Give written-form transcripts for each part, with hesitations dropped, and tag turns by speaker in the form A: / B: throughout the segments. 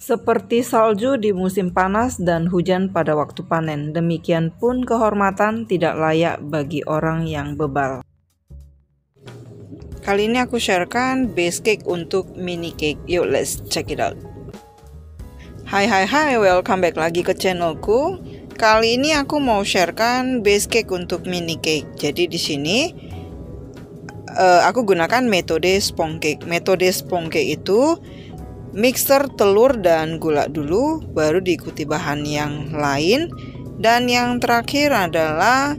A: Seperti salju di musim panas dan hujan pada waktu panen, demikian pun kehormatan tidak layak bagi orang yang bebal. Kali ini aku sharekan base cake untuk mini cake. Yuk, let's check it out. Hai, welcome back lagi ke channelku. Kali ini aku mau sharekan base cake untuk mini cake. Jadi di sini aku gunakan metode sponge cake. Metode sponge cake itu mixer telur dan gula dulu, baru diikuti bahan yang lain, dan yang terakhir adalah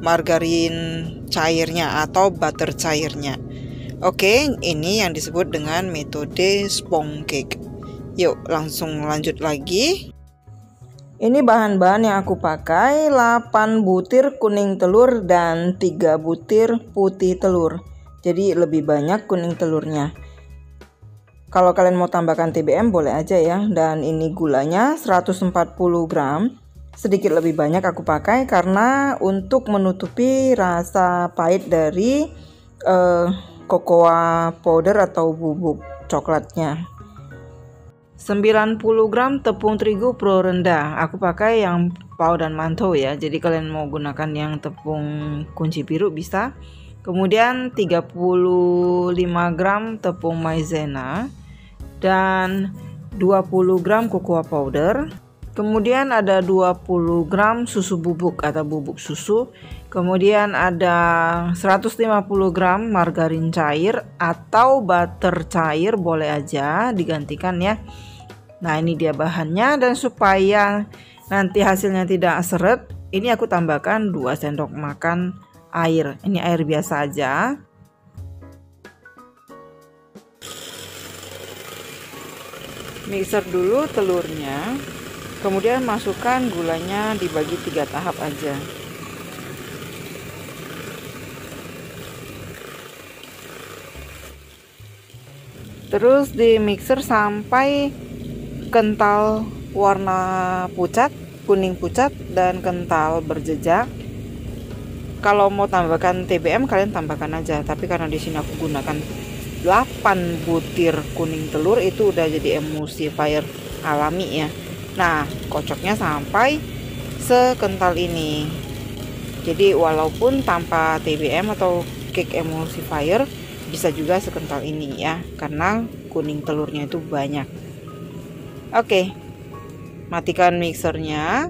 A: margarin cairnya atau butter cairnya. Oke, ini yang disebut dengan metode sponge cake. Yuk langsung lanjut lagi. Ini bahan-bahan yang aku pakai: 8 butir kuning telur dan 3 butir putih telur. Jadi lebih banyak kuning telurnya. Kalau kalian mau tambahkan TBM boleh aja ya. Dan ini gulanya 140 gram. Sedikit lebih banyak aku pakai karena untuk menutupi rasa pahit dari cocoa powder atau bubuk coklatnya. 90 gram tepung terigu pro rendah. Aku pakai yang pau dan mantou ya. Jadi kalian mau gunakan yang tepung kunci biru bisa. Kemudian 35 gram tepung maizena dan 20 gram cocoa powder. Kemudian ada 20 gram susu bubuk atau bubuk susu. Kemudian ada 150 gram margarin cair atau butter cair, boleh aja digantikan ya. Nah, ini dia bahannya, dan supaya nanti hasilnya tidak seret, ini aku tambahkan 2 sendok makan air. Ini air biasa aja. Mixer dulu telurnya, kemudian masukkan gulanya, dibagi 3 tahap aja. Terus di mixer sampai kental warna pucat, kuning pucat dan kental berjejak. Kalau mau tambahkan TBM kalian tambahkan aja, tapi karena di sini aku gunakan 8 butir kuning telur, itu udah jadi emulsifier alami ya. Nah, kocoknya sampai sekental ini. Jadi walaupun tanpa TBM atau cake emulsifier bisa juga sekental ini ya, karena kuning telurnya itu banyak. Oke, matikan mixernya.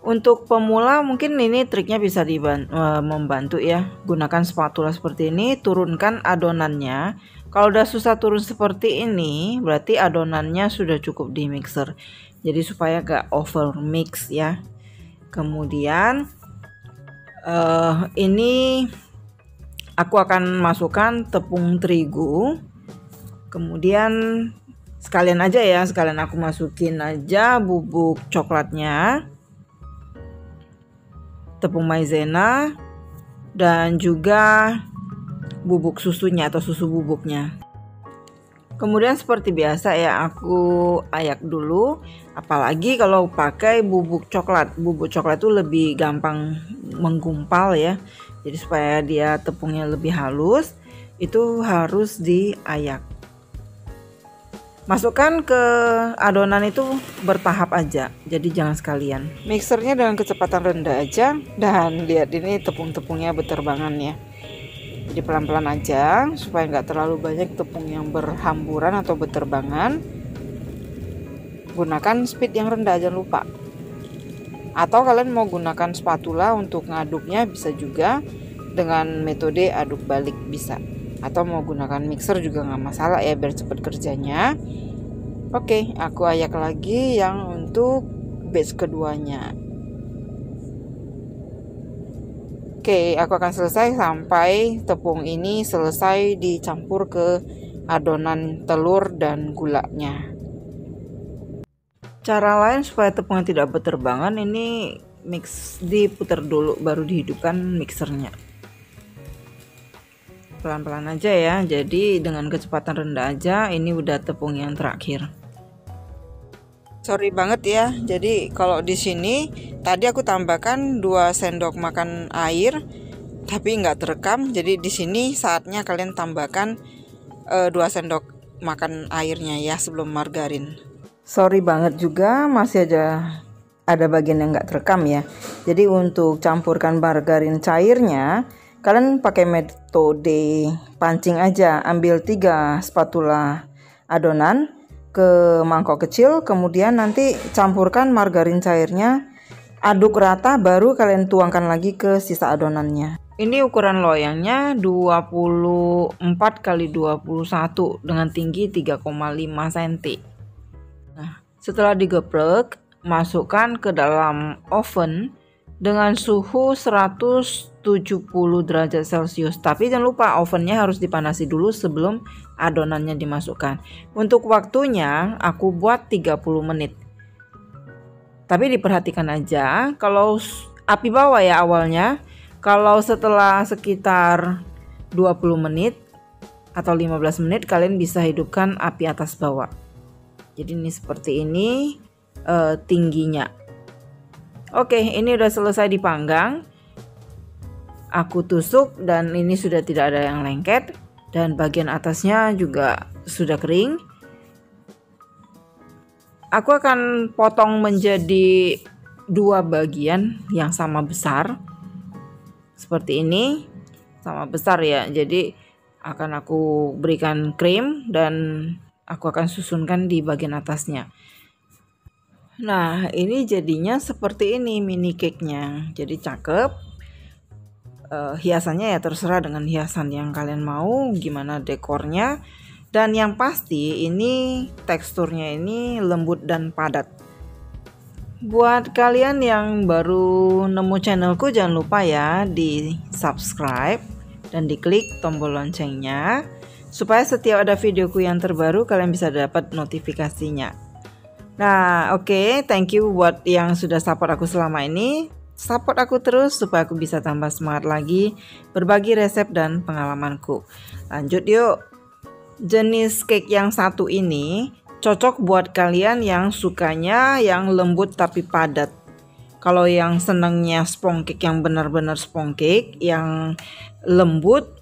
A: Untuk pemula mungkin ini triknya bisa membantu ya. Gunakan spatula seperti ini, turunkan adonannya. Kalau udah susah turun seperti ini, berarti adonannya sudah cukup di mixer. Jadi supaya gak over mix ya. Kemudian ini aku akan masukkan tepung terigu. Kemudian sekalian aja ya, sekalian aku masukin aja bubuk coklatnya, tepung maizena, dan juga bubuk susunya atau susu bubuknya. Kemudian seperti biasa ya, aku ayak dulu. Apalagi kalau pakai bubuk coklat. Bubuk coklat itu lebih gampang menggumpal ya. Jadi supaya dia tepungnya lebih halus, itu harus diayak. Masukkan ke adonan itu bertahap aja, jadi jangan sekalian. Mixernya dengan kecepatan rendah aja, dan lihat ini tepung-tepungnya berterbangan ya. Jadi pelan-pelan aja supaya nggak terlalu banyak tepung yang berhamburan atau berterbangan. Gunakan speed yang rendah, jangan lupa. Atau kalian mau gunakan spatula untuk ngaduknya bisa juga, dengan metode aduk balik bisa. Atau mau gunakan mixer juga nggak masalah ya, biar cepet kerjanya. Oke, aku ayak lagi yang untuk batch keduanya. Oke, aku akan selesai sampai tepung ini selesai dicampur ke adonan telur dan gulanya. Cara lain supaya tepungnya tidak berterbangan, ini diputar dulu baru dihidupkan mixernya. Pelan-pelan aja ya, jadi dengan kecepatan rendah aja. Ini udah tepung yang terakhir. Sorry banget ya, jadi kalau di sini tadi aku tambahkan 2 sendok makan air tapi nggak terekam. Jadi di sini saatnya kalian tambahkan 2 sendok makan airnya ya sebelum margarin. Sorry banget juga masih ada bagian yang nggak terekam ya. Jadi untuk campurkan margarin cairnya, kalian pakai metode pancing aja. Ambil 3 spatula adonan ke mangkok kecil, kemudian nanti campurkan margarin cairnya, aduk rata, baru kalian tuangkan lagi ke sisa adonannya. Ini ukuran loyangnya 24 x 21 dengan tinggi 3,5 cm. Nah, setelah digeprek, masukkan ke dalam oven dengan suhu 170 derajat Celcius. Tapi jangan lupa ovennya harus dipanasi dulu sebelum adonannya dimasukkan. Untuk waktunya aku buat 30 menit. Tapi diperhatikan aja kalau api bawah ya awalnya. Kalau setelah sekitar 20 menit atau 15 menit kalian bisa hidupkan api atas bawah. Jadi ini seperti ini tingginya. Oke, ini udah selesai dipanggang. Aku tusuk dan ini sudah tidak ada yang lengket dan bagian atasnya juga sudah kering. Aku akan potong menjadi 2 bagian yang sama besar. Seperti ini, sama besar ya. Jadi akan aku berikan krim dan aku akan susunkan di bagian atasnya. Nah, ini jadinya seperti ini mini cake-nya. Jadi cakep. Hiasannya ya terserah dengan hiasan yang kalian mau, gimana dekornya. Dan yang pasti ini teksturnya ini lembut dan padat. Buat kalian yang baru nemu channelku, jangan lupa ya di subscribe dan diklik tombol loncengnya supaya setiap ada videoku yang terbaru kalian bisa dapat notifikasinya. Nah, oke, thank you buat yang sudah support aku selama ini. Support aku terus supaya aku bisa tambah semangat lagi berbagi resep dan pengalamanku. Lanjut yuk. Jenis cake yang satu ini cocok buat kalian yang sukanya yang lembut tapi padat. Kalau yang senangnya sponge cake yang benar-benar sponge cake yang lembut,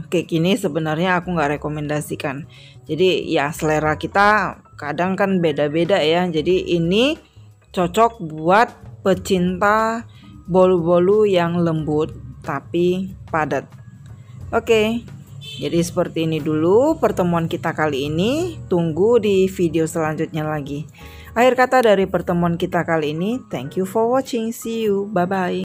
A: cake ini sebenarnya aku nggak rekomendasikan. Jadi ya selera kita kadang kan beda-beda ya. Jadi ini cocok buat pecinta bolu-bolu yang lembut tapi padat. Oke. Jadi seperti ini dulu pertemuan kita kali ini. Tunggu di video selanjutnya lagi. Akhir kata dari pertemuan kita kali ini, thank you for watching. See you. Bye bye.